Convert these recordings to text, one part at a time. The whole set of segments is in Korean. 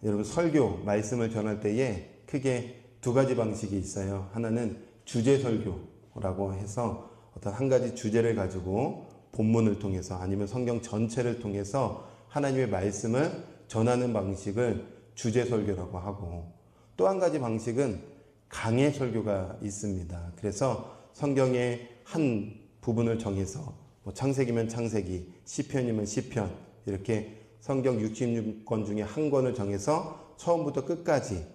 여러분 설교, 말씀을 전할 때에 크게 두 가지 방식이 있어요. 하나는 주제 설교라고 해서 어떤 한 가지 주제를 가지고 본문을 통해서 아니면 성경 전체를 통해서 하나님의 말씀을 전하는 방식을 주제 설교라고 하고, 또 한 가지 방식은 강해 설교가 있습니다. 그래서 성경의 한 부분을 정해서 창세기면 창세기, 시편이면 시편, 이렇게 성경 66권 중에 한 권을 정해서 처음부터 끝까지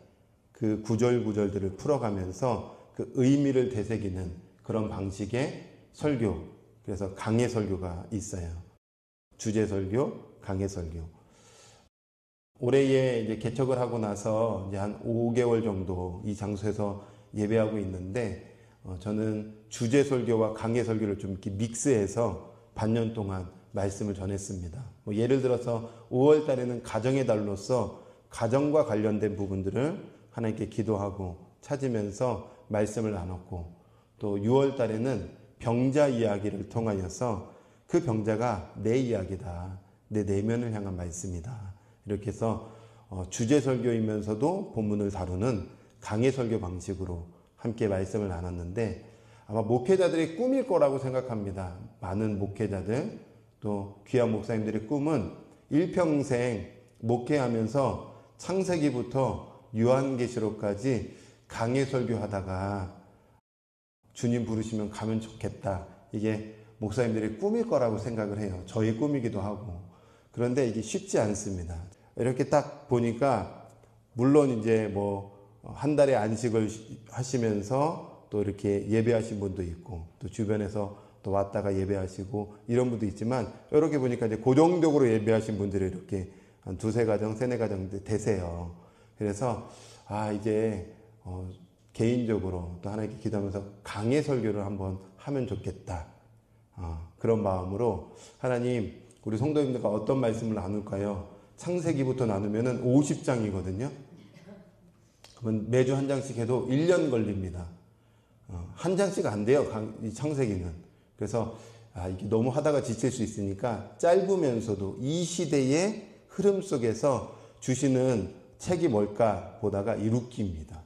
그 구절구절들을 풀어가면서 그 의미를 되새기는 그런 방식의 설교, 그래서 강해 설교가 있어요. 주제 설교, 강해 설교. 올해에 이제 개척을 하고 나서 이제 한 5개월 정도 이 장소에서 예배하고 있는데, 저는 주제 설교와 강해 설교를 좀 이렇게 믹스해서 반년 동안 말씀을 전했습니다. 예를 들어서 5월 달에는 가정의 달로서 가정과 관련된 부분들을 하나님께 기도하고 찾으면서 말씀을 나눴고, 또 6월 달에는 병자 이야기를 통하여서 그 병자가 내 이야기다, 내 내면을 향한 말씀이다, 이렇게 해서 주제 설교이면서도 본문을 다루는 강해 설교 방식으로 함께 말씀을 나눴는데, 아마 목회자들의 꿈일 거라고 생각합니다. 많은 목회자들, 또 귀한 목사님들의 꿈은 일평생 목회하면서 창세기부터 요한계시록까지 강해 설교하다가 주님 부르시면 가면 좋겠다, 이게 목사님들의 꿈일 거라고 생각을 해요. 저의 꿈이기도 하고. 그런데 이게 쉽지 않습니다. 이렇게 딱 보니까 물론 이제 한 달에 안식을 하시면서 또 이렇게 예배하신 분도 있고, 또 주변에서 또 왔다가 예배하시고 이런 분도 있지만, 이렇게 보니까 이제 고정적으로 예배하신 분들이 이렇게 한 두세 가정, 세네 가정 되세요. 그래서 이제 개인적으로 또 하나님께 기도하면서 강해 설교를 한번 하면 좋겠다, 그런 마음으로 하나님, 우리 성도님들과 어떤 말씀을 나눌까요? 창세기부터 나누면은 50장이거든요. 그러면 매주 한 장씩 해도 1년 걸립니다. 한 장씩 안 돼요, 이 창세기는. 그래서 이게 너무 하다가 지칠 수 있으니까 짧으면서도 이 시대의 흐름 속에서 주시는 책이 뭘까 보다가 이 룻기입니다.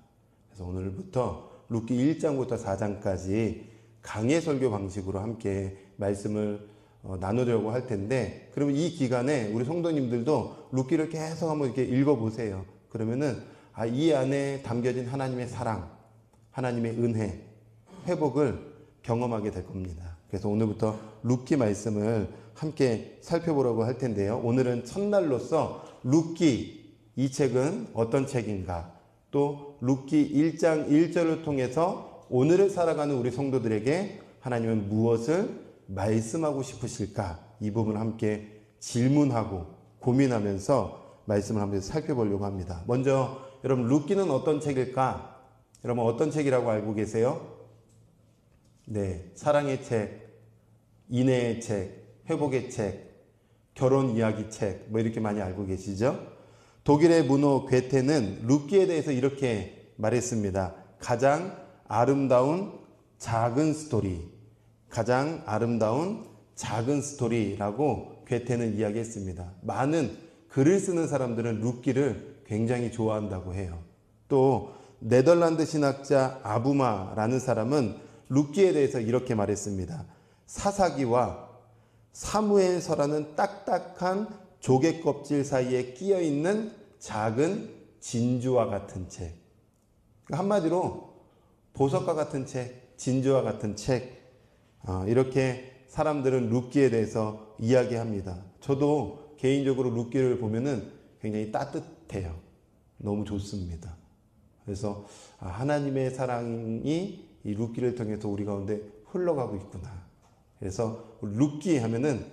그래서 오늘부터 룻기 1장부터 4장까지 강해 설교 방식으로 함께 말씀을 나누려고 할 텐데, 그러면 이 기간에 우리 성도님들도 룻기를 계속 한번 이렇게 읽어보세요. 그러면은 이 안에 담겨진 하나님의 사랑, 하나님의 은혜, 회복을 경험하게 될 겁니다. 그래서 오늘부터 룻기 말씀을 함께 살펴보려고 할 텐데요. 오늘은 첫날로서 룻기, 이 책은 어떤 책인가, 또 룻기 1장 1절을 통해서 오늘을 살아가는 우리 성도들에게 하나님은 무엇을 말씀하고 싶으실까, 이 부분을 함께 질문하고 고민하면서 말씀을 한번 살펴보려고 합니다. 먼저 여러분, 룻기는 어떤 책일까? 여러분, 어떤 책이라고 알고 계세요? 네, 사랑의 책, 인애의 책, 회복의 책, 결혼 이야기 책, 이렇게 많이 알고 계시죠? 독일의 문호 괴테는 룻기에 대해서 이렇게 말했습니다. 가장 아름다운 작은 스토리, 가장 아름다운 작은 스토리라고 괴테는 이야기했습니다. 많은 글을 쓰는 사람들은 룻기를 굉장히 좋아한다고 해요. 또 네덜란드 신학자 아부마라는 사람은 룻기에 대해서 이렇게 말했습니다. 사사기와 사무엘서라는 딱딱한 조개 껍질 사이에 끼어 있는 작은 진주와 같은 책. 한마디로 보석과 같은 책, 진주와 같은 책, 이렇게 사람들은 룻기에 대해서 이야기합니다. 저도 개인적으로 룻기를 보면은 굉장히 따뜻해요. 너무 좋습니다. 그래서 하나님의 사랑이 이 룻기를 통해서 우리 가운데 흘러가고 있구나. 그래서 룻기 하면은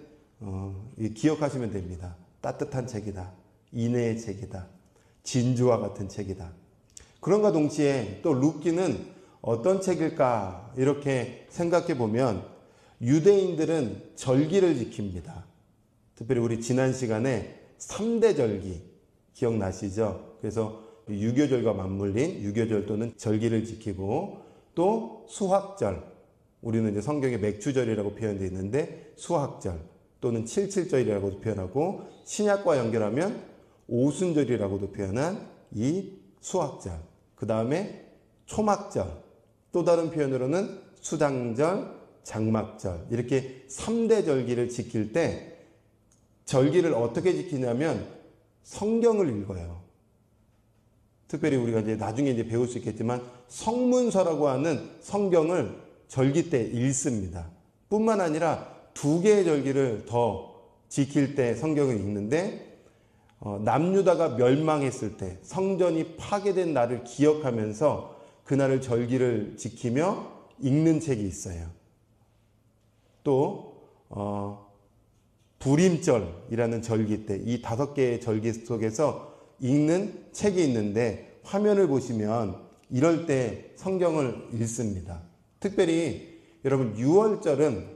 기억하시면 됩니다. 따뜻한 책이다, 인애의 책이다, 진주와 같은 책이다. 그런가 동시에 또 룻기는 어떤 책일까, 이렇게 생각해 보면 유대인들은 절기를 지킵니다. 특별히 우리 지난 시간에 3대 절기 기억나시죠? 그래서 유교절과 맞물린 유교절 또는 절기를 지키고, 또 수확절, 우리는 이제 성경에 맥주절이라고 표현되어 있는데 수확절 또는 칠칠절이라고 표현하고, 신약과 연결하면 오순절이라고도 표현한 이 수확절, 그 다음에 초막절, 또 다른 표현으로는 수장절, 장막절, 이렇게 3대 절기를 지킬 때 절기를 어떻게 지키냐면 성경을 읽어요. 특별히 우리가 이제 나중에 이제 배울 수 있겠지만 성문서라고 하는 성경을 절기 때 읽습니다. 뿐만 아니라 2개의 절기를 더 지킬 때 성경을 읽는데 남유다가 멸망했을 때 성전이 파괴된 날을 기억하면서 그날을 절기를 지키며 읽는 책이 있어요. 또 불임절이라는 절기 때 이 5개의 절기 속에서 읽는 책이 있는데 화면을 보시면 이럴 때 성경을 읽습니다. 특별히 여러분 6월절은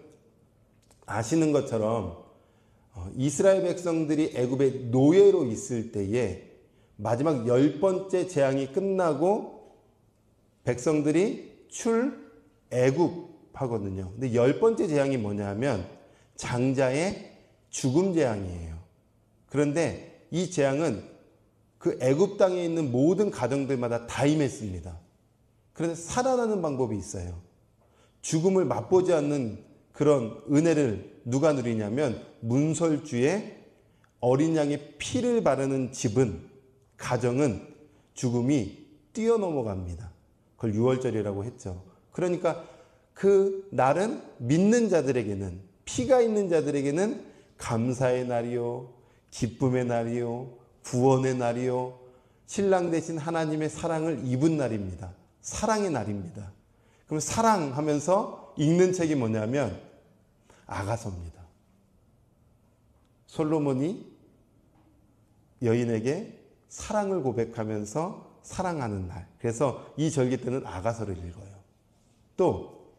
아시는 것처럼 이스라엘 백성들이 애굽의 노예로 있을 때에 마지막 10번째 재앙이 끝나고 백성들이 출애굽하거든요. 근데 10번째 재앙이 뭐냐면 장자의 죽음 재앙이에요. 그런데 이 재앙은 그 애굽 땅에 있는 모든 가정들마다 다 임했습니다. 그런데 살아나는 방법이 있어요. 죽음을 맛보지 않는 그런 은혜를 누가 누리냐면 문설주에 어린 양의 피를 바르는 집은, 가정은 죽음이 뛰어넘어갑니다. 그걸 6월절이라고 했죠. 그러니까 그 날은 믿는 자들에게는, 피가 있는 자들에게는 감사의 날이요, 기쁨의 날이요, 구원의 날이요, 신랑 되신 하나님의 사랑을 입은 날입니다. 사랑의 날입니다. 그럼 사랑하면서 읽는 책이 뭐냐면 아가서입니다. 솔로몬이 여인에게 사랑을 고백하면서 사랑하는 날. 그래서 이 절기 때는 아가서를 읽어요. 또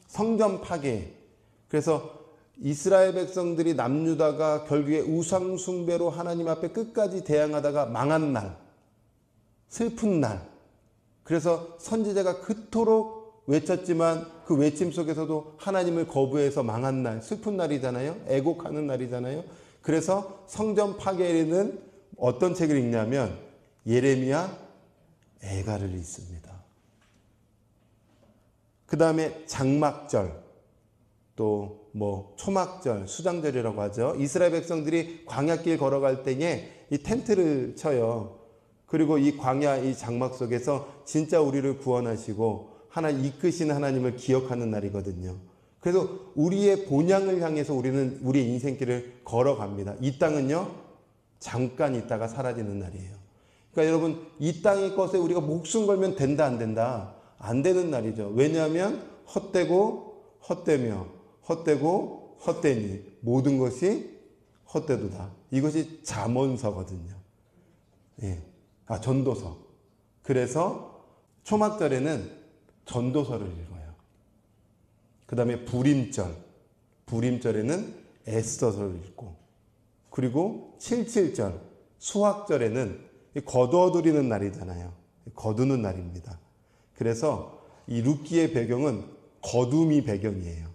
성전 파괴. 그래서 이스라엘 백성들이 남유다가 결국에 우상 숭배로 하나님 앞에 끝까지 대항하다가 망한 날, 슬픈 날. 그래서 선지자가 그토록 외쳤지만 그 외침 속에서도 하나님을 거부해서 망한 날, 슬픈 날이잖아요. 애곡하는 날이잖아요. 그래서 성전 파괴에는 어떤 책을 읽냐면 예레미야 애가를 읽습니다. 그 다음에 장막절, 또 초막절, 수장절이라고 하죠. 이스라엘 백성들이 광야길 걸어갈 때에 이 텐트를 쳐요. 그리고 이 광야, 이 장막 속에서 진짜 우리를 구원하시고 하나님 이끄시는 하나님을 기억하는 날이거든요. 그래서 우리의 본향을 향해서 우리는 우리의 인생길을 걸어갑니다. 이 땅은요, 잠깐 있다가 사라지는 날이에요. 그러니까 여러분, 이 땅의 것에 우리가 목숨 걸면 된다, 안 된다? 안 되는 날이죠. 왜냐하면 헛되고 헛되며 헛되고 헛되니 모든 것이 헛되도다. 이것이 잠언서거든요. 예. 전도서. 그래서 초막절에는 전도서를 읽어요. 그 다음에 불임절. 불임절에는 에스더서를 읽고, 그리고 77절, 수확절에는 거두어드리는 날이잖아요. 거두는 날입니다. 그래서 이 룻기의 배경은 거둠이 배경이에요.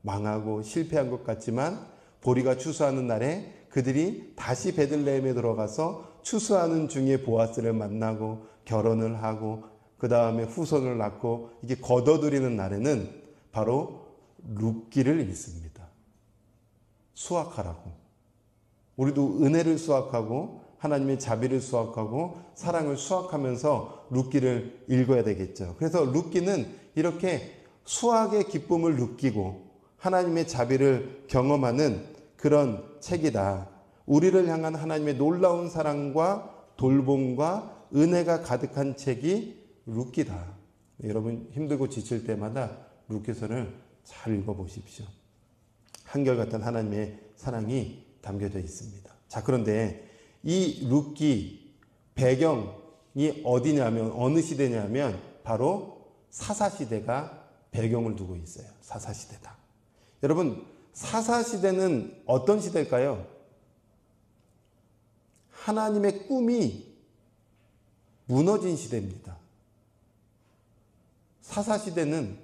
망하고 실패한 것 같지만 보리가 추수하는 날에 그들이 다시 베들레헴에 들어가서 추수하는 중에 보아스를 만나고 결혼을 하고 그 다음에 후손을 낳고 이게 거둬들이는 날에는 바로 룻기를 읽습니다. 수확하라고. 우리도 은혜를 수확하고 하나님의 자비를 수확하고 사랑을 수확하면서 룻기를 읽어야 되겠죠. 그래서 룻기는 이렇게 수확의 기쁨을 느끼고 하나님의 자비를 경험하는 그런 책이다. 우리를 향한 하나님의 놀라운 사랑과 돌봄과 은혜가 가득한 책이 룻기다. 여러분 힘들고 지칠 때마다 룻기서를 잘 읽어보십시오. 한결같은 하나님의 사랑이 담겨져 있습니다. 자, 그런데 이 룻기 배경이 어디냐면, 어느 시대냐면 바로 사사시대가 배경을 두고 있어요. 사사시대다. 여러분, 사사시대는 어떤 시대일까요? 하나님의 꿈이 무너진 시대입니다. 사사시대는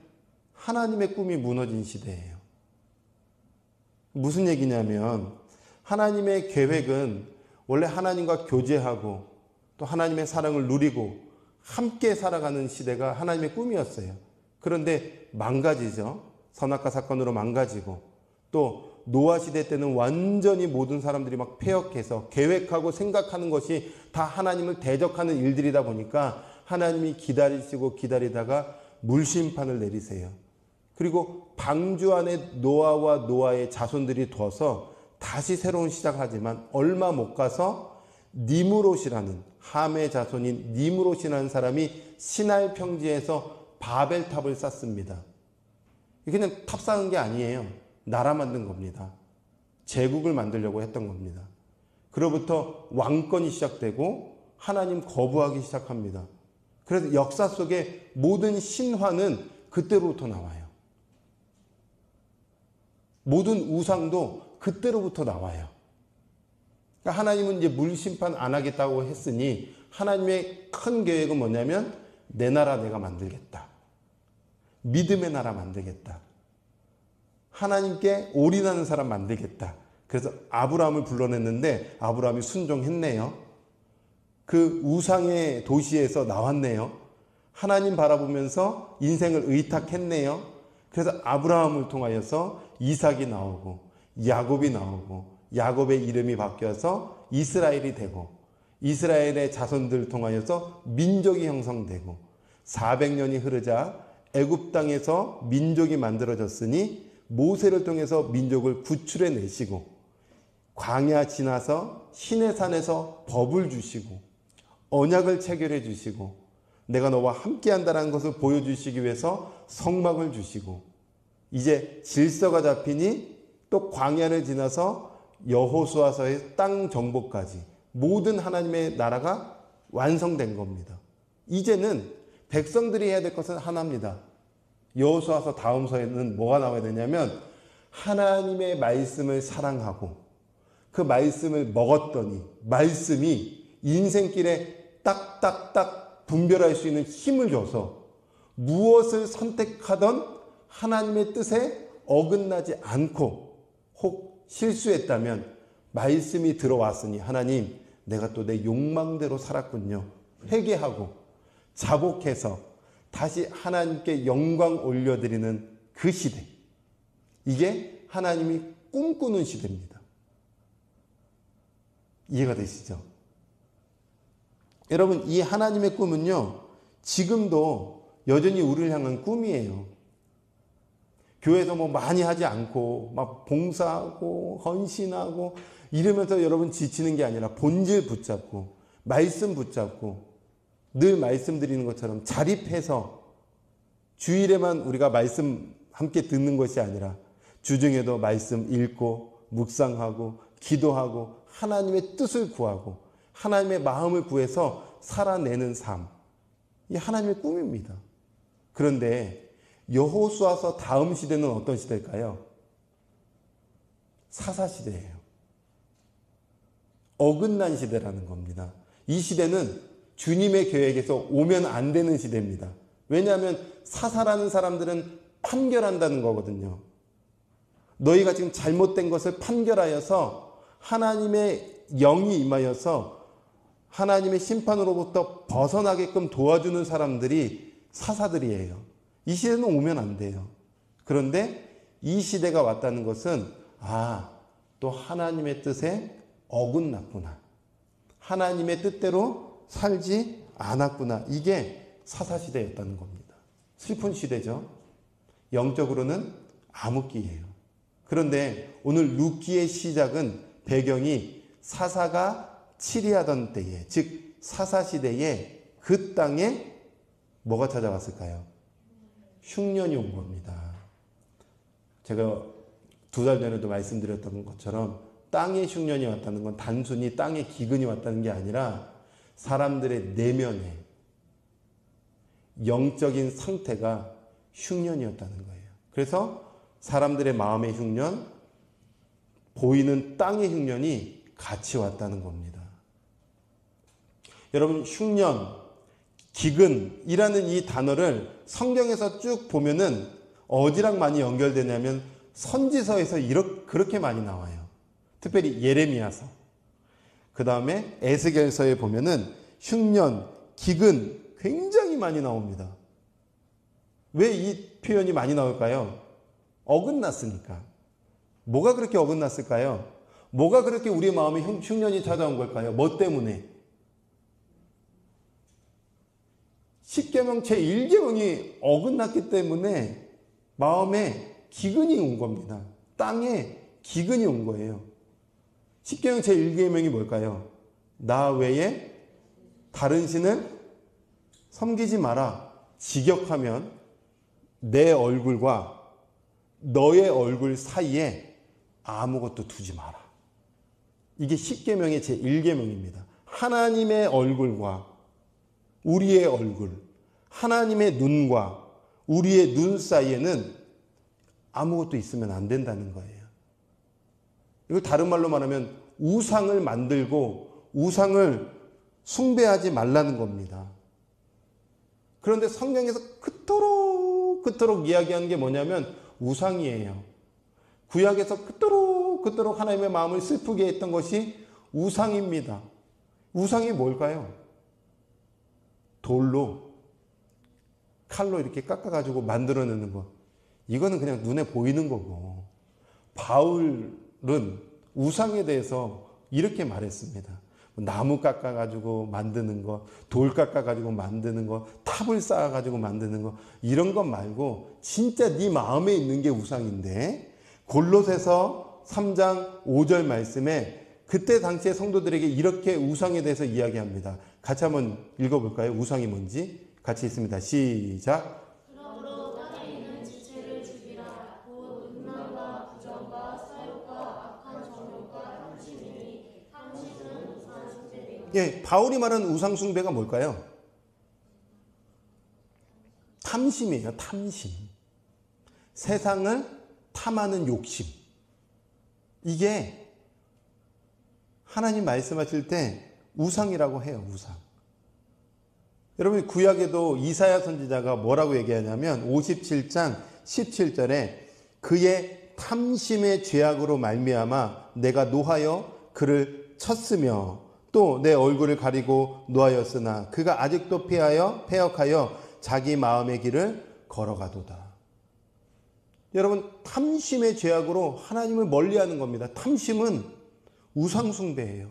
하나님의 꿈이 무너진 시대예요. 무슨 얘기냐면 하나님의 계획은 원래 하나님과 교제하고 또 하나님의 사랑을 누리고 함께 살아가는 시대가 하나님의 꿈이었어요. 그런데 망가지죠. 선악과 사건으로 망가지고, 또 노아 시대 때는 완전히 모든 사람들이 막 패역해서 계획하고 생각하는 것이 다 하나님을 대적하는 일들이다 보니까 하나님이 기다리시고 기다리다가 물심판을 내리세요. 그리고 방주 안에 노아와 노아의 자손들이 둬서 다시 새로운 시작하지만 얼마 못 가서 니므롯이라는, 함의 자손인 니므롯이라는 사람이 시나이 평지에서 바벨탑을 쌓습니다. 그냥 탑 쌓은 게 아니에요. 나라 만든 겁니다. 제국을 만들려고 했던 겁니다. 그로부터 왕권이 시작되고 하나님 거부하기 시작합니다. 그래서 역사 속에 모든 신화는 그때로부터 나와요. 모든 우상도 그때로부터 나와요. 그러니까 하나님은 이제 물심판 안 하겠다고 했으니 하나님의 큰 계획은 뭐냐면 내 나라 내가 만들겠다. 믿음의 나라 만들겠다. 하나님께 올인하는 사람 만들겠다. 그래서 아브라함을 불러냈는데 아브라함이 순종했네요. 그 우상의 도시에서 나왔네요. 하나님 바라보면서 인생을 의탁했네요. 그래서 아브라함을 통하여서 이삭이 나오고 야곱이 나오고 야곱의 이름이 바뀌어서 이스라엘이 되고 이스라엘의 자손들을 통하여서 민족이 형성되고 400년이 흐르자 애굽 땅에서 민족이 만들어졌으니 모세를 통해서 민족을 구출해 내시고 광야 지나서 시내산에서 법을 주시고 언약을 체결해 주시고 내가 너와 함께한다는 것을 보여주시기 위해서 성막을 주시고 이제 질서가 잡히니 또 광야를 지나서 여호수아서의 땅 정복까지 모든 하나님의 나라가 완성된 겁니다. 이제는 백성들이 해야 될 것은 하나입니다. 여호수아서 다음 서에는 뭐가 나와야 되냐면 하나님의 말씀을 사랑하고 그 말씀을 먹었더니 말씀이 인생길에 딱딱딱 분별할 수 있는 힘을 줘서 무엇을 선택하던 하나님의 뜻에 어긋나지 않고 혹 실수했다면 말씀이 들어왔으니 하나님 내가 또 내 욕망대로 살았군요. 회개하고 자복해서 다시 하나님께 영광 올려드리는 그 시대. 이게 하나님이 꿈꾸는 시대입니다. 이해가 되시죠? 여러분, 이 하나님의 꿈은요, 지금도 여전히 우리를 향한 꿈이에요. 교회에서 뭐 많이 하지 않고, 막 봉사하고, 헌신하고, 이러면서 여러분 지치는 게 아니라 본질 붙잡고, 말씀 붙잡고, 늘 말씀드리는 것처럼 자립해서 주일에만 우리가 말씀 함께 듣는 것이 아니라 주중에도 말씀 읽고, 묵상하고, 기도하고, 하나님의 뜻을 구하고, 하나님의 마음을 구해서 살아내는 삶. 이 하나님의 꿈입니다. 그런데 여호수아서 다음 시대는 어떤 시대일까요? 사사시대예요. 어긋난 시대라는 겁니다. 이 시대는 주님의 계획에서 오면 안 되는 시대입니다. 왜냐하면 사사라는 사람들은 판결한다는 거거든요. 너희가 지금 잘못된 것을 판결하여서 하나님의 영이 임하여서 하나님의 심판으로부터 벗어나게끔 도와주는 사람들이 사사들이에요. 이 시대는 오면 안 돼요. 그런데 이 시대가 왔다는 것은 또 하나님의 뜻에 어긋났구나. 하나님의 뜻대로 살지 않았구나. 이게 사사시대였다는 겁니다. 슬픈 시대죠. 영적으로는 암흑기예요. 그런데 오늘 룻기의 시작은 배경이 사사가 치리하던 때에, 즉 사사시대에 그 땅에 뭐가 찾아왔을까요? 흉년이 온 겁니다. 제가 2달 전에도 말씀드렸던 것처럼 땅에 흉년이 왔다는 건 단순히 땅에 기근이 왔다는 게 아니라 사람들의 내면에 영적인 상태가 흉년이었다는 거예요. 그래서 사람들의 마음의 흉년, 보이는 땅의 흉년이 같이 왔다는 겁니다. 여러분, 흉년, 기근이라는 이 단어를 성경에서 쭉 보면은 어디랑 많이 연결되냐면 선지서에서 그렇게 많이 나와요. 특별히 예레미야서. 그 다음에 에스겔서에 보면은 흉년, 기근 굉장히 많이 나옵니다. 왜 이 표현이 많이 나올까요? 어긋났으니까. 뭐가 그렇게 어긋났을까요? 뭐가 그렇게 우리 마음에 흉년이 찾아온 걸까요? 뭐 때문에? 10계명 제1계명이 어긋났기 때문에 마음에 기근이 온 겁니다. 땅에 기근이 온 거예요. 10계명 제1계명이 뭘까요? 나 외에 다른 신을 섬기지 마라. 직역하면 내 얼굴과 너의 얼굴 사이에 아무것도 두지 마라. 이게 10계명의 제1계명입니다. 하나님의 얼굴과 우리의 얼굴, 하나님의 눈과 우리의 눈 사이에는 아무것도 있으면 안 된다는 거예요. 이걸 다른 말로 말하면 우상을 만들고 우상을 숭배하지 말라는 겁니다. 그런데 성경에서 그토록 이야기하는 게 뭐냐면 우상이에요. 구약에서 그토록 하나님의 마음을 슬프게 했던 것이 우상입니다. 우상이 뭘까요? 돌로, 칼로 이렇게 깎아가지고 만들어내는 것. 이거는 그냥 눈에 보이는 거고. 바울은 우상에 대해서 이렇게 말했습니다. 나무 깎아가지고 만드는 것, 돌 깎아가지고 만드는 것, 탑을 쌓아가지고 만드는 것, 이런 것 말고 진짜 네 마음에 있는 게 우상인데, 골로새서 3장 5절 말씀에 그때 당시의 성도들에게 이렇게 우상에 대해서 이야기합니다. 같이 한번 읽어볼까요? 우상이 뭔지 같이 있습니다. 시작. 그러므로 땅에 있는 지체를 죽이라. 곧 음란과 부정과 사욕과 악한 정욕과 탐심이니 탐심은 우상 숭배니라. 예, 바울이 말하는 우상 숭배가 뭘까요? 탐심이에요. 탐심. 세상을 탐하는 욕심. 이게 하나님 말씀하실 때 우상이라고 해요. 우상. 여러분 구약에도 이사야 선지자가 뭐라고 얘기하냐면 57장 17절에 그의 탐심의 죄악으로 말미암아 내가 노하여 그를 쳤으며 또 내 얼굴을 가리고 노하였으나 그가 아직도 패역하여 자기 마음의 길을 걸어가도다. 여러분 탐심의 죄악으로 하나님을 멀리하는 겁니다. 탐심은 우상 숭배예요.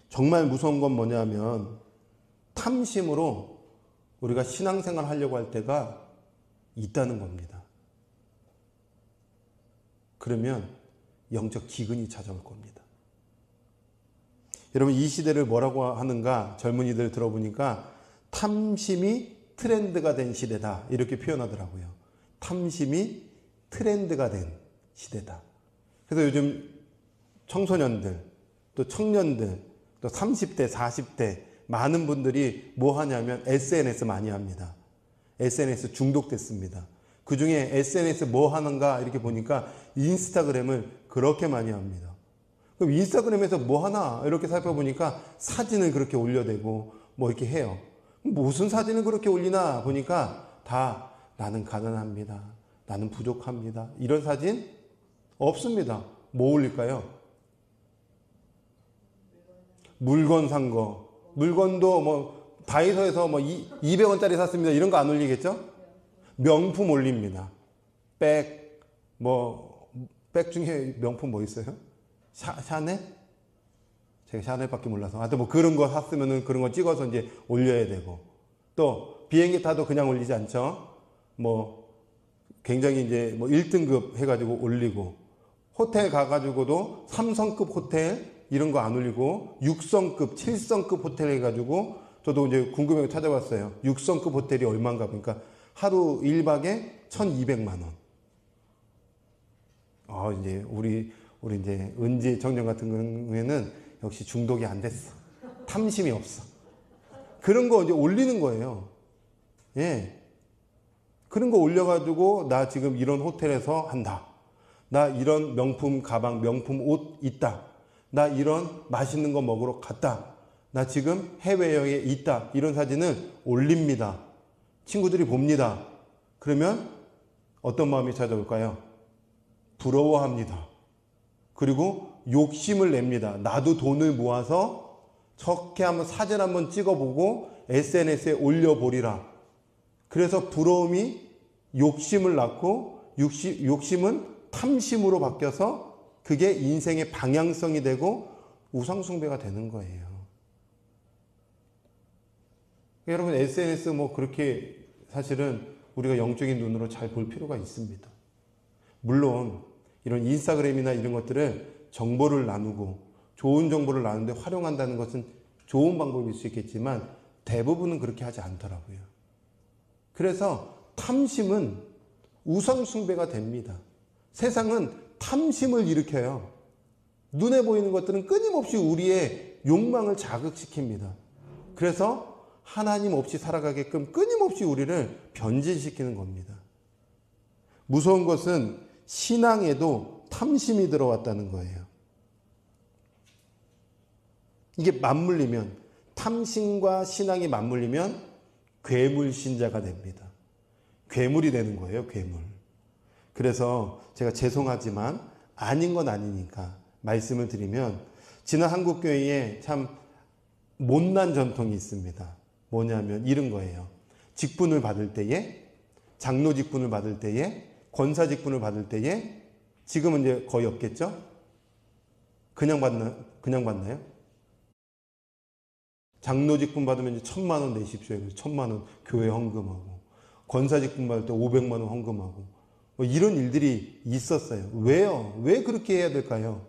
정말 무서운 건 뭐냐면 탐심으로 우리가 신앙생활 하려고 할 때가 있다는 겁니다. 그러면 영적 기근이 찾아올 겁니다. 여러분 이 시대를 뭐라고 하는가 젊은이들 들어보니까 탐심이 트렌드가 된 시대다 이렇게 표현하더라고요. 탐심이 트렌드가 된 시대다. 그래서 요즘 청소년들 또 청년들 또 30대 40대 많은 분들이 뭐 하냐면 SNS 많이 합니다. SNS 중독됐습니다. 그 중에 SNS 뭐 하는가 이렇게 보니까 인스타그램을 그렇게 많이 합니다. 그럼 인스타그램에서 뭐 하나 이렇게 살펴보니까 사진을 그렇게 올려대고 뭐 이렇게 해요. 무슨 사진을 그렇게 올리나 보니까 다 나는 가난합니다. 나는 부족합니다. 이런 사진 없습니다. 뭐 올릴까요? 물건 산 거. 물건도 뭐 다이소에서 뭐 200원짜리 샀습니다. 이런 거 안 올리겠죠? 명품 올립니다. 백 중에 명품 뭐 있어요? 샤넬? 제가 샤넬밖에 몰라서. 하여튼 뭐 그런 거 샀으면은 그런 거 찍어서 이제 올려야 되고. 또 비행기 타도 그냥 올리지 않죠? 뭐 굉장히 이제 뭐 1등급 해가지고 올리고. 호텔 가가지고도 3성급 호텔 이런 거 안 올리고 6성급, 7성급 호텔 해가지고 저도 이제 궁금해서 찾아봤어요. 6성급 호텔이 얼마인가 보니까 하루 1박에 1,200만 원. 이제 우리 이제 은지 정정 같은 경우에는 역시 중독이 안 됐어. 탐심이 없어. 그런 거 이제 올리는 거예요. 예. 그런 거 올려가지고 나 지금 이런 호텔에서 한다. 나 이런 명품 가방, 명품 옷 있다. 나 이런 맛있는 거 먹으러 갔다. 나 지금 해외여행에 있다. 이런 사진을 올립니다. 친구들이 봅니다. 그러면 어떤 마음이 찾아올까요? 부러워합니다. 그리고 욕심을 냅니다. 나도 돈을 모아서 저렇게 한번 사진 한번 찍어보고 SNS에 올려보리라. 그래서 부러움이 욕심을 낳고 욕심은 탐심으로 바뀌어서 그게 인생의 방향성이 되고 우상숭배가 되는 거예요. 여러분 SNS 뭐 그렇게 사실은 우리가 영적인 눈으로 잘 볼 필요가 있습니다. 물론 이런 인스타그램이나 이런 것들을 정보를 나누고 좋은 정보를 나누는데 활용한다는 것은 좋은 방법일 수 있겠지만 대부분은 그렇게 하지 않더라고요. 그래서 탐심은 우상숭배가 됩니다. 세상은 탐심을 일으켜요. 눈에 보이는 것들은 끊임없이 우리의 욕망을 자극시킵니다. 그래서 하나님 없이 살아가게끔 끊임없이 우리를 변질시키는 겁니다. 무서운 것은 신앙에도 탐심이 들어왔다는 거예요. 이게 맞물리면, 탐심과 신앙이 맞물리면 괴물 신자가 됩니다. 괴물이 되는 거예요, 괴물. 그래서 제가 죄송하지만 아닌 건 아니니까 말씀을 드리면, 지난 한국교회에 참 못난 전통이 있습니다. 뭐냐면 이런 거예요. 직분을 받을 때에, 장로 직분을 받을 때에, 권사 직분을 받을 때에, 지금은 이제 거의 없겠죠? 그냥 받나요? 장로 직분 받으면 이제 1,000만 원 내십시오. 1,000만 원 교회 헌금하고, 권사 직분 받을 때 500만 원 헌금하고, 뭐 이런 일들이 있었어요. 왜요? 왜 그렇게 해야 될까요?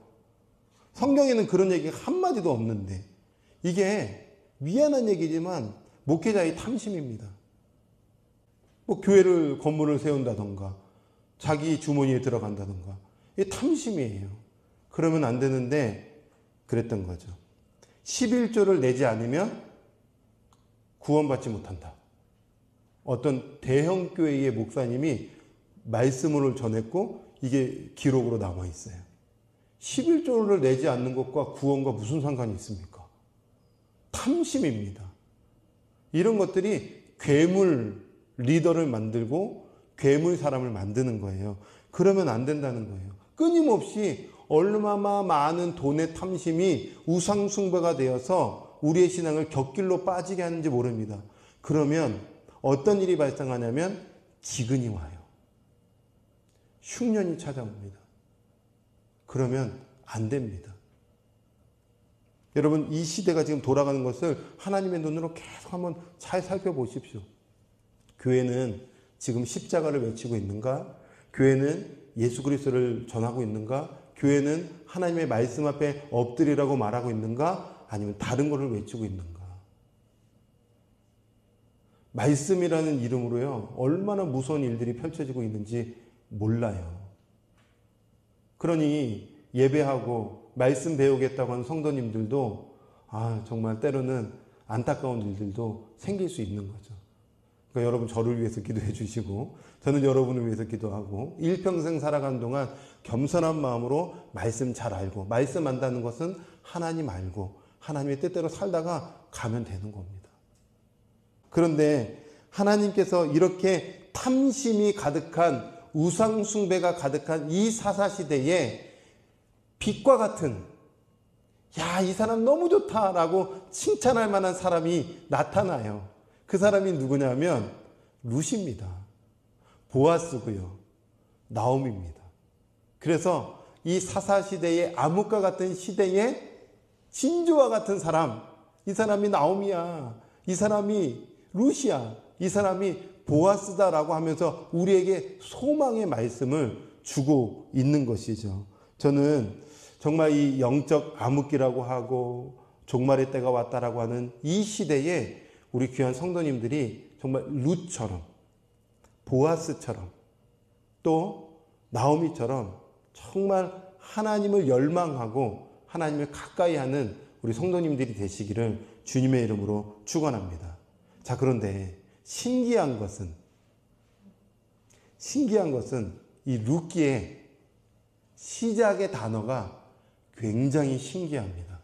성경에는 그런 얘기가 한마디도 없는데, 이게 미안한 얘기지만 목회자의 탐심입니다. 뭐 교회를 건물을 세운다던가 자기 주머니에 들어간다던가, 이게 탐심이에요. 그러면 안 되는데 그랬던 거죠. 11조를 내지 않으면 구원받지 못한다. 어떤 대형 교회의 목사님이 말씀을 전했고 이게 기록으로 남아 있어요. 11조를 내지 않는 것과 구원과 무슨 상관이 있습니까? 탐심입니다. 이런 것들이 괴물 리더를 만들고 괴물 사람을 만드는 거예요. 그러면 안 된다는 거예요. 끊임없이 얼마나 많은 돈의 탐심이 우상숭배가 되어서 우리의 신앙을 곁길로 빠지게 하는지 모릅니다. 그러면 어떤 일이 발생하냐면 기근이 와요. 흉년이 찾아옵니다. 그러면 안 됩니다. 여러분, 이 시대가 지금 돌아가는 것을 하나님의 눈으로 계속 한번 잘 살펴보십시오. 교회는 지금 십자가를 외치고 있는가? 교회는 예수 그리스도를 전하고 있는가? 교회는 하나님의 말씀 앞에 엎드리라고 말하고 있는가? 아니면 다른 것을 외치고 있는가? 말씀이라는 이름으로요, 얼마나 무서운 일들이 펼쳐지고 있는지 몰라요. 그러니 예배하고 말씀 배우겠다고 하는 성도님들도 정말 때로는 안타까운 일들도 생길 수 있는 거죠. 그러니까 여러분 저를 위해서 기도해 주시고 저는 여러분을 위해서 기도하고 일평생 살아가는 동안 겸손한 마음으로 말씀 잘 알고, 말씀 안다는 것은 하나님 알고 하나님의 뜻대로 살다가 가면 되는 겁니다. 그런데 하나님께서 이렇게 탐심이 가득한, 우상숭배가 가득한 이 사사시대에 빛과 같은, 이 사람 너무 좋다라고 칭찬할 만한 사람이 나타나요. 그 사람이 누구냐면 룻입니다. 보아스고요, 나옴입니다. 그래서 이 사사시대의 암흑과 같은 시대에 진주와 같은 사람, 이 사람이 나옴이야, 이 사람이 룻이야, 이 사람이 보아스다라고 하면서 우리에게 소망의 말씀을 주고 있는 것이죠. 저는 정말 이 영적 암흑기라고 하고 종말의 때가 왔다라고 하는 이 시대에 우리 귀한 성도님들이 정말 룻처럼, 보아스처럼, 또 나오미처럼 정말 하나님을 열망하고 하나님을 가까이 하는 우리 성도님들이 되시기를 주님의 이름으로 축원합니다. 자, 그런데 신기한 것은 이 룻기의 시작의 단어가 굉장히 신기합니다.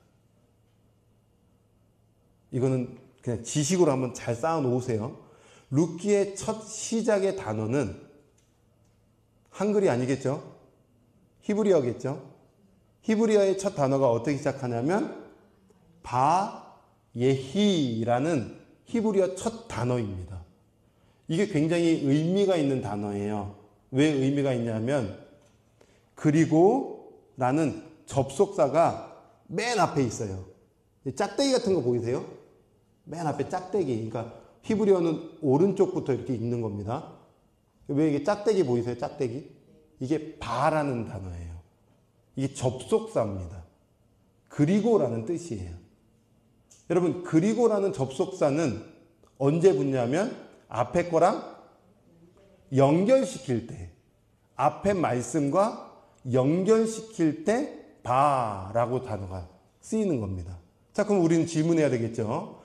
이거는 그냥 지식으로 한번 잘 쌓아 놓으세요. 룻기의 첫 시작의 단어는 한글이 아니겠죠? 히브리어겠죠. 히브리어의 첫 단어가 어떻게 시작하냐면 바예히라는 히브리어 첫 단어입니다. 이게 굉장히 의미가 있는 단어예요. 왜 의미가 있냐면 그리고 라는 접속사가 맨 앞에 있어요. 짝대기 같은 거 보이세요? 맨 앞에 짝대기. 그러니까 히브리어는 오른쪽부터 이렇게 읽는 겁니다. 왜 이게 짝대기 보이세요? 짝대기? 이게 바라는 단어예요. 이게 접속사입니다. 그리고라는 뜻이에요. 여러분, 그리고라는 접속사는 언제 붙냐면 앞에 거랑 연결시킬 때, 앞에 말씀과 연결시킬 때 바라고 단어가 쓰이는 겁니다. 자, 그럼 우리는 질문해야 되겠죠.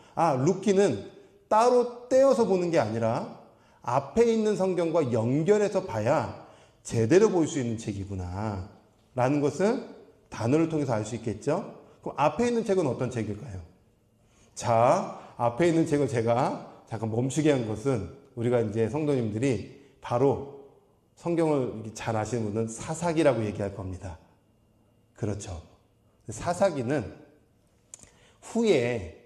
루키는 따로 떼어서 보는 게 아니라 앞에 있는 성경과 연결해서 봐야 제대로 볼 수 있는 책이구나 라는 것을 단어를 통해서 알 수 있겠죠. 그럼 앞에 있는 책은 어떤 책일까요? 자, 앞에 있는 책을 제가 잠깐 멈추게 한 것은 우리가 이제 성도님들이 바로 성경을 잘 아시는 분은 사사기라고 얘기할 겁니다. 그렇죠. 사사기는 후에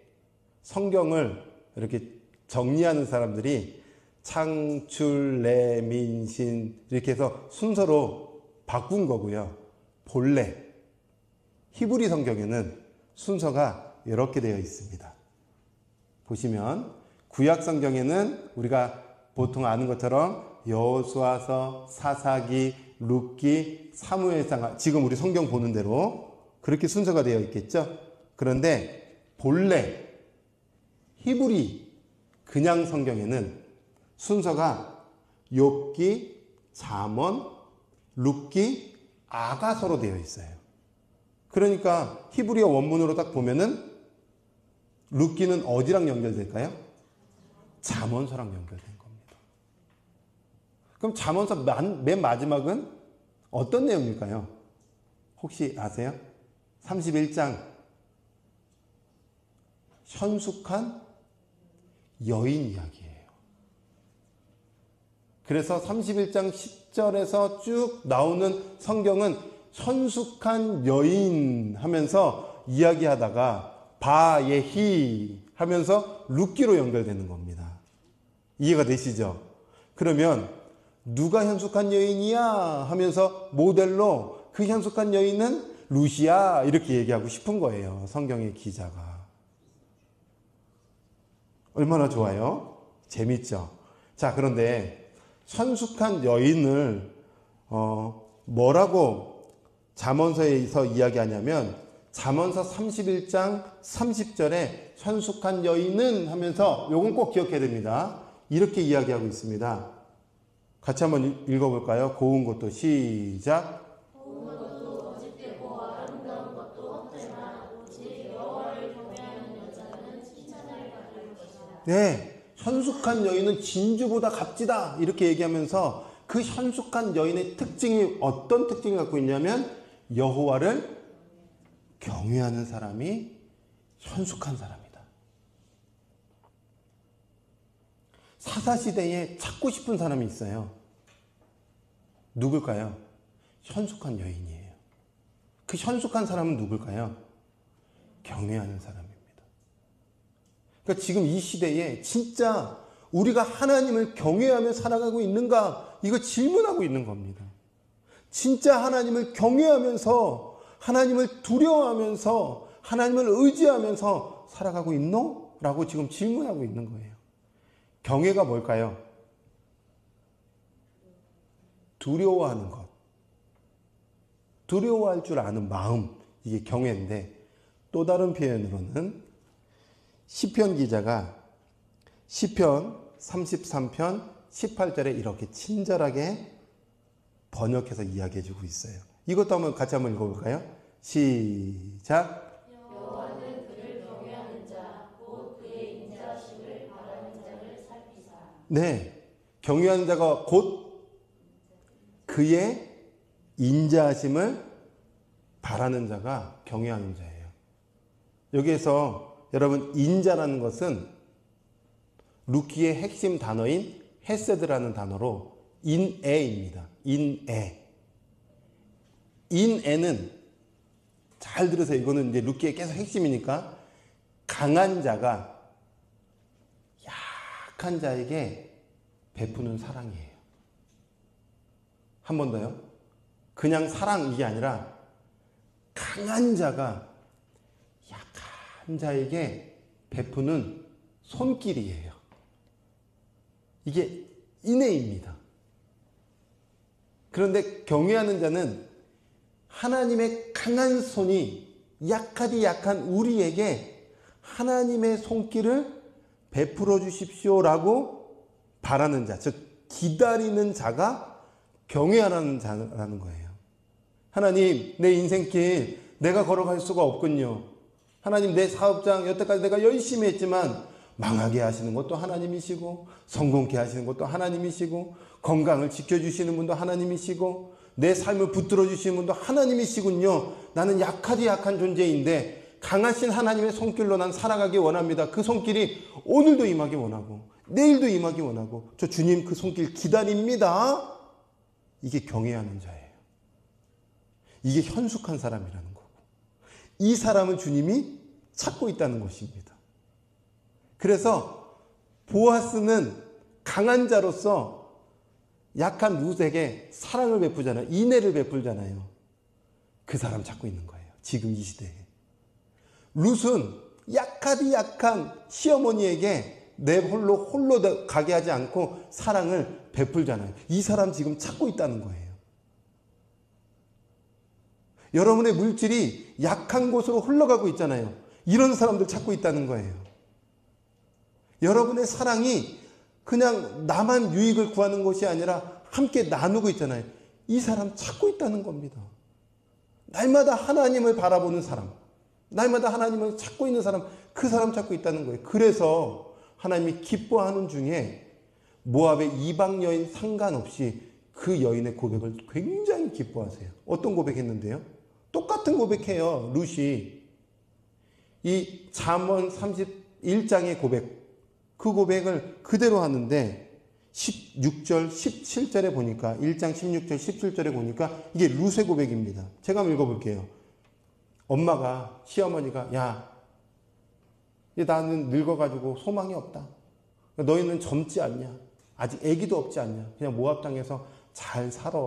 성경을 이렇게 정리하는 사람들이 창출, 내, 민, 신 이렇게 해서 순서로 바꾼 거고요. 본래 히브리 성경에는 순서가 이렇게 되어 있습니다. 보시면 구약 성경에는 우리가 보통 아는 것처럼 여호수아서, 사사기, 룻기, 사무엘상, 지금 우리 성경 보는 대로 그렇게 순서가 되어 있겠죠. 그런데 본래 히브리 그냥 성경에는 순서가 욥기, 잠언, 룻기, 아가서로 되어 있어요. 그러니까 히브리어 원문으로 딱 보면은 룻기는 어디랑 연결될까요? 잠언서랑 연결된 겁니다. 그럼 잠언서 맨 마지막은 어떤 내용일까요? 혹시 아세요? 31장 현숙한 여인 이야기예요. 그래서 31장 10절에서 쭉 나오는 성경은 현숙한 여인 하면서 이야기하다가 바예히 하면서 룻기로 연결되는 겁니다. 이해가 되시죠? 그러면 누가 현숙한 여인이야 하면서 모델로 그 현숙한 여인은 룻이야 이렇게 얘기하고 싶은 거예요. 성경의 기자가. 얼마나 좋아요? 재밌죠? 자, 그런데 현숙한 여인을 뭐라고 잠언서에서 이야기하냐면 잠언서 31장 30절에 현숙한 여인은 하면서 요건 꼭 기억해야 됩니다. 이렇게 이야기하고 있습니다. 같이 한번 읽어볼까요? 고운 것도 시작. 고운 것도 거짓되고 아름다운 것도 헛되나 오직 여호와를 경외하는 여자는 칭찬을 받을 것이다. 네, 현숙한 여인은 진주보다 값지다 이렇게 얘기하면서 그 현숙한 여인의 특징이 어떤 특징을 갖고 있냐면 여호와를 경외하는 사람이 현숙한 사람이다. 사사시대에 찾고 싶은 사람이 있어요. 누굴까요? 현숙한 여인이에요. 그 현숙한 사람은 누굴까요? 경외하는 사람입니다. 그러니까 지금 이 시대에 진짜 우리가 하나님을 경외하며 살아가고 있는가? 이거 질문하고 있는 겁니다. 진짜 하나님을 경외하면서 하나님을 두려워하면서 하나님을 의지하면서 살아가고 있노? 라고 지금 질문하고 있는 거예요. 경외가 뭘까요? 두려워하는 것. 두려워할 줄 아는 마음. 이게 경외인데 또 다른 표현으로는 시편 기자가 시편 33편 18절에 이렇게 친절하게 번역해서 이야기해주고 있어요. 이것도 한번 같이 한번 읽어볼까요? 시작. 여호와는 그를 경외하는 자, 곧 그의 인자하심을 바라는 자를 살피사. 네, 경외하는 자가 곧 그의 인자하심을 바라는 자가 경외하는 자예요. 여기에서 여러분 인자라는 것은 루키의 핵심 단어인 헤세드라는 단어로 인애입니다. 인애. 인애는, 잘 들으세요. 이거는 이제 룻기의 계속 핵심이니까, 강한 자가 약한 자에게 베푸는 사랑이에요. 한 번 더요. 그냥 사랑, 이게 아니라 강한 자가 약한 자에게 베푸는 손길이에요. 이게 인애입니다. 그런데 경외하는 자는 하나님의 강한 손이 약하디 약한 우리에게 하나님의 손길을 베풀어 주십시오라고 바라는 자, 즉 기다리는 자가 경외하는 자라는 거예요. 하나님, 내 인생길 내가 걸어갈 수가 없군요. 하나님, 내 사업장 여태까지 내가 열심히 했지만 망하게 하시는 것도 하나님이시고, 성공케 하시는 것도 하나님이시고, 건강을 지켜주시는 분도 하나님이시고, 내 삶을 붙들어 주시는 분도 하나님이시군요. 나는 약하디 약한 존재인데 강하신 하나님의 손길로 난 살아가기 원합니다. 그 손길이 오늘도 임하기 원하고 내일도 임하기 원하고, 저 주님 그 손길 기다립니다. 이게 경외하는 자예요. 이게 현숙한 사람이라는 거고, 이 사람은 주님이 찾고 있다는 것입니다. 그래서 보아스는 강한 자로서 약한 룻에게 사랑을 베푸잖아요. 인애를 베풀잖아요. 그 사람 찾고 있는 거예요. 지금 이 시대에. 룻은 약하디 약한 시어머니에게 내 홀로 가게 하지 않고 사랑을 베풀잖아요. 이 사람 지금 찾고 있다는 거예요. 여러분의 물질이 약한 곳으로 흘러가고 있잖아요. 이런 사람들 찾고 있다는 거예요. 여러분의 사랑이 그냥 나만 유익을 구하는 것이 아니라 함께 나누고 있잖아요. 이 사람 찾고 있다는 겁니다. 날마다 하나님을 바라보는 사람, 날마다 하나님을 찾고 있는 사람, 그 사람 찾고 있다는 거예요. 그래서 하나님이 기뻐하는 중에 모압의 이방 여인 상관없이 그 여인의 고백을 굉장히 기뻐하세요. 어떤 고백했는데요? 똑같은 고백해요. 룻이. 이 잠언 31장의 고백, 그 고백을 그대로 하는데 16절, 17절에 보니까, 1장 16절, 17절에 보니까 이게 룻의 고백입니다. 제가 한번 읽어볼게요. 엄마가, 시어머니가, 야, 나는 늙어가지고 소망이 없다. 너희는 젊지 않냐? 아직 아기도 없지 않냐? 그냥 모압 땅에서 잘 살아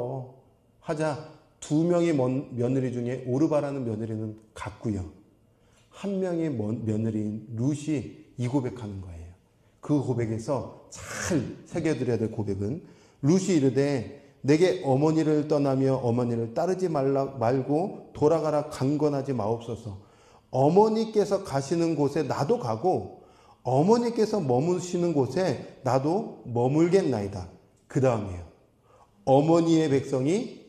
하자. 두 명의 며느리 중에 오르바라는 며느리는 갔고요. 한 명의 며느리인 룻이 이 고백하는 거예요. 그 고백에서 잘 새겨드려야 될 고백은, 룻이 이르되 내게 어머니를 떠나며 어머니를 따르지 말고 돌아가라 강건하지 마옵소서. 어머니께서 가시는 곳에 나도 가고 어머니께서 머무시는 곳에 나도 머물겠나이다. 그 다음이에요. 어머니의 백성이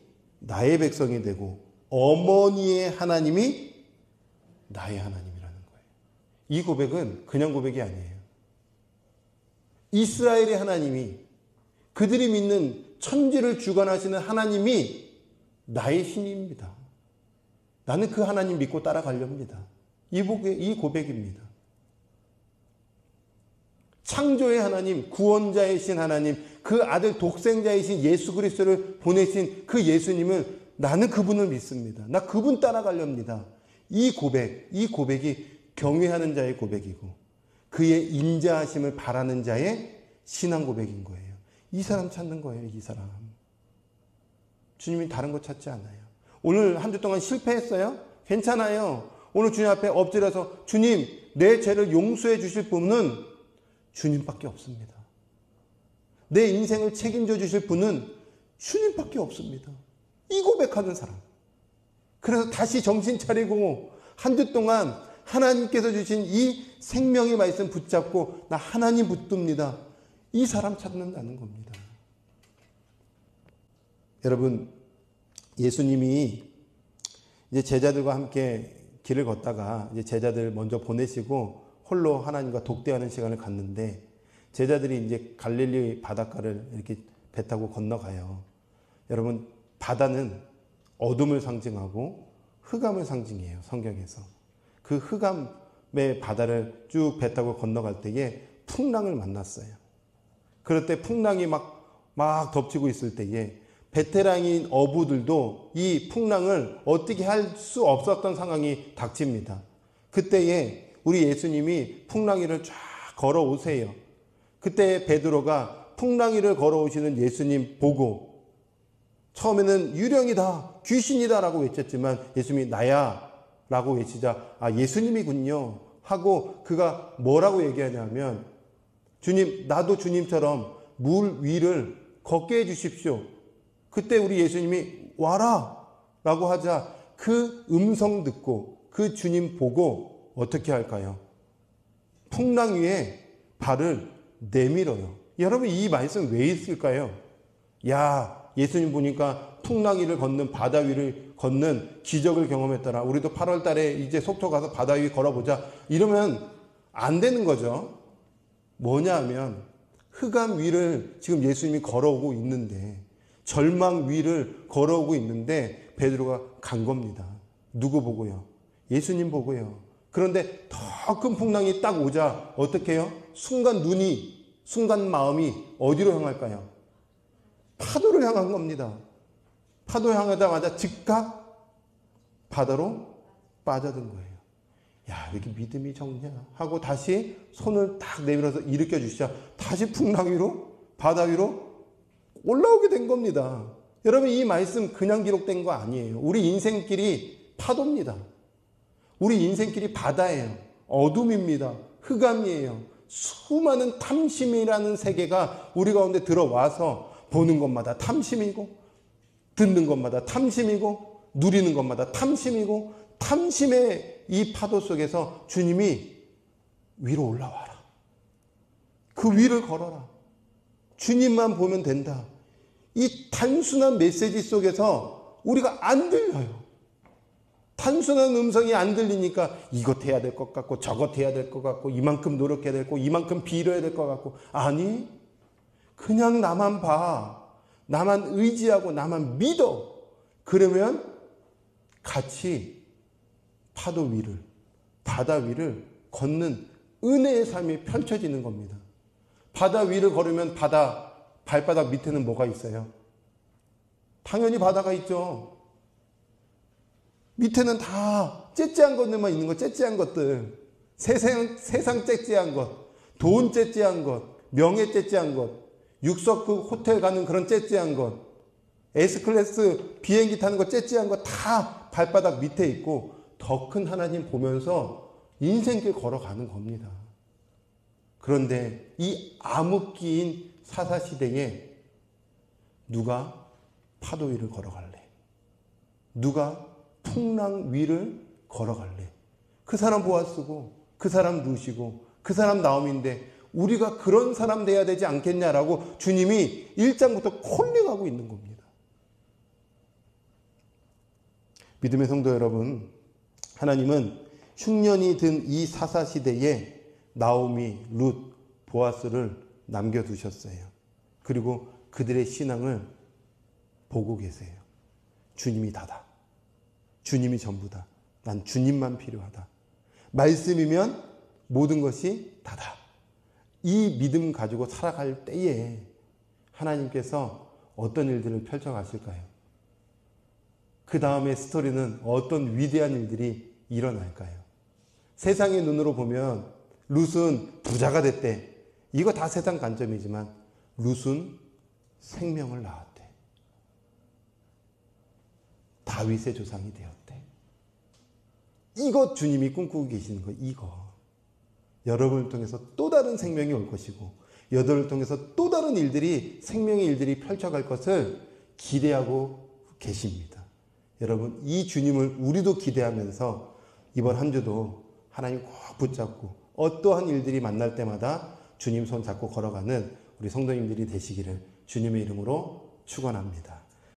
나의 백성이 되고 어머니의 하나님이 나의 하나님이라는 거예요. 이 고백은 그냥 고백이 아니에요. 이스라엘의 하나님이, 그들이 믿는 천지를 주관하시는 하나님이 나의 신입니다. 나는 그 하나님 믿고 따라가렵니다. 이 고백입니다. 창조의 하나님, 구원자이신 하나님, 그 아들 독생자이신 예수 그리스도를 보내신 그 예수님을, 나는 그분을 믿습니다. 나 그분 따라가렵니다. 이 고백이 경외하는 자의 고백이고 그의 인자하심을 바라는 자의 신앙 고백인 거예요. 이 사람 찾는 거예요. 이 사람. 주님이 다른 거 찾지 않아요. 오늘 한 주 동안 실패했어요? 괜찮아요. 오늘 주님 앞에 엎드려서 주님, 내 죄를 용서해 주실 분은 주님밖에 없습니다. 내 인생을 책임져 주실 분은 주님밖에 없습니다. 이 고백하는 사람. 그래서 다시 정신 차리고 한 주 동안 하나님께서 주신 이 생명의 말씀 붙잡고 나 하나님 붙듭니다. 이 사람 찾는다는 겁니다. 여러분, 예수님이 이제 제자들과 함께 길을 걷다가 이제 제자들 먼저 보내시고 홀로 하나님과 독대하는 시간을 갖는데, 제자들이 이제 갈릴리 바닷가를 이렇게 배 타고 건너가요. 여러분, 바다는 어둠을 상징하고 흑암을 상징해요. 성경에서. 그 흑암의 바다를 쭉 배 타고 건너갈 때에 풍랑을 만났어요. 그럴 때 풍랑이 막 덮치고 있을 때에 베테랑인 어부들도 이 풍랑을 어떻게 할 수 없었던 상황이 닥칩니다. 그때에 우리 예수님이 풍랑 위를 쫙 걸어오세요. 그때 베드로가 풍랑 위를 걸어오시는 예수님 보고 처음에는 유령이다, 귀신이다 라고 외쳤지만 예수님이 나야 라고 외치자 예수님이군요 하고 그가 뭐라고 얘기하냐면 주님, 나도 주님처럼 물 위를 걷게 해주십시오. 그때 우리 예수님이 와라 라고 하자 그 음성 듣고 그 주님 보고 어떻게 할까요? 풍랑 위에 발을 내밀어요. 여러분, 이 말씀 왜 있을까요? 야, 예수님 보니까 풍랑 위를 걷는, 바다 위를 걷는 기적을 경험했더라. 우리도 8월 달에 이제 속초 가서 바다 위 걸어보자. 이러면 안 되는 거죠. 뭐냐 하면 흑암 위를 지금 예수님이 걸어오고 있는데, 절망 위를 걸어오고 있는데 베드로가 간 겁니다. 누구 보고요? 예수님 보고요. 그런데 더 큰 풍랑이 딱 오자 어떻게 해요? 순간 마음이 어디로 향할까요? 파도를 향한 겁니다. 파도 향하자마자 즉각 바다로 빠져든 거예요. 야, 왜 이렇게 믿음이 적냐 하고 다시 손을 딱 내밀어서 일으켜 주시자 다시 풍랑 위로, 바다 위로 올라오게 된 겁니다. 여러분, 이 말씀 그냥 기록된 거 아니에요. 우리 인생길이 파도입니다. 우리 인생길이 바다예요. 어둠입니다. 흑암이에요. 수많은 탐심이라는 세계가 우리 가운데 들어와서 보는 것마다 탐심이고, 듣는 것마다 탐심이고, 누리는 것마다 탐심이고, 탐심의 이 파도 속에서 주님이 위로 올라와라. 그 위를 걸어라. 주님만 보면 된다. 이 단순한 메시지 속에서 우리가 안 들려요. 단순한 음성이 안 들리니까 이것 해야 될 것 같고 저것 해야 될 것 같고 이만큼 노력해야 되고 이만큼 빌어야 될 것 같고, 아니, 그냥 나만 봐. 나만 의지하고 나만 믿어. 그러면 같이 파도 위를, 바다 위를 걷는 은혜의 삶이 펼쳐지는 겁니다. 바다 위를 걸으면 바다 발바닥 밑에는 뭐가 있어요? 당연히 바다가 있죠. 밑에는 다 째째한 것들만 있는 거, 째째한 것들. 세상 째째한 것, 돈 째째한 것, 명예 째째한 것, 육석급 호텔 가는 그런 째째한 것, S클래스 비행기 타는 거 째째한 거 다 발바닥 밑에 있고 더 큰 하나님 보면서 인생길 걸어가는 겁니다. 그런데 이 암흑기인 사사시대에 누가 파도 위를 걸어갈래? 누가 풍랑 위를 걸어갈래? 그 사람 보아쓰고 그 사람 누시고 그 사람 나옴인데 우리가 그런 사람 돼야 되지 않겠냐라고 주님이 1장부터 콜링하고 있는 겁니다. 믿음의 성도 여러분, 하나님은 흉년이 든 이 사사시대에 나오미, 룻, 보아스를 남겨두셨어요. 그리고 그들의 신앙을 보고 계세요. 주님이 다다. 주님이 전부다. 난 주님만 필요하다. 말씀이면 모든 것이 다다. 이 믿음 가지고 살아갈 때에 하나님께서 어떤 일들을 펼쳐가실까요? 그 다음에 스토리는 어떤 위대한 일들이 일어날까요? 세상의 눈으로 보면 룻은 부자가 됐대. 이거 다 세상 관점이지만 룻은 생명을 낳았대. 다윗의 조상이 되었대. 이거 주님이 꿈꾸고 계시는 거, 이거. 여러분을 통해서 또 다른 생명이 올 것이고 여러분을 통해서 또 다른 일들이, 생명의 일들이 펼쳐갈 것을 기대하고 계십니다. 여러분, 이 주님을 우리도 기대하면서 이번 한 주도 하나님 꼭 붙잡고 어떠한 일들이 만날 때마다 주님 손 잡고 걸어가는 우리 성도님들이 되시기를 주님의 이름으로 축원합니다.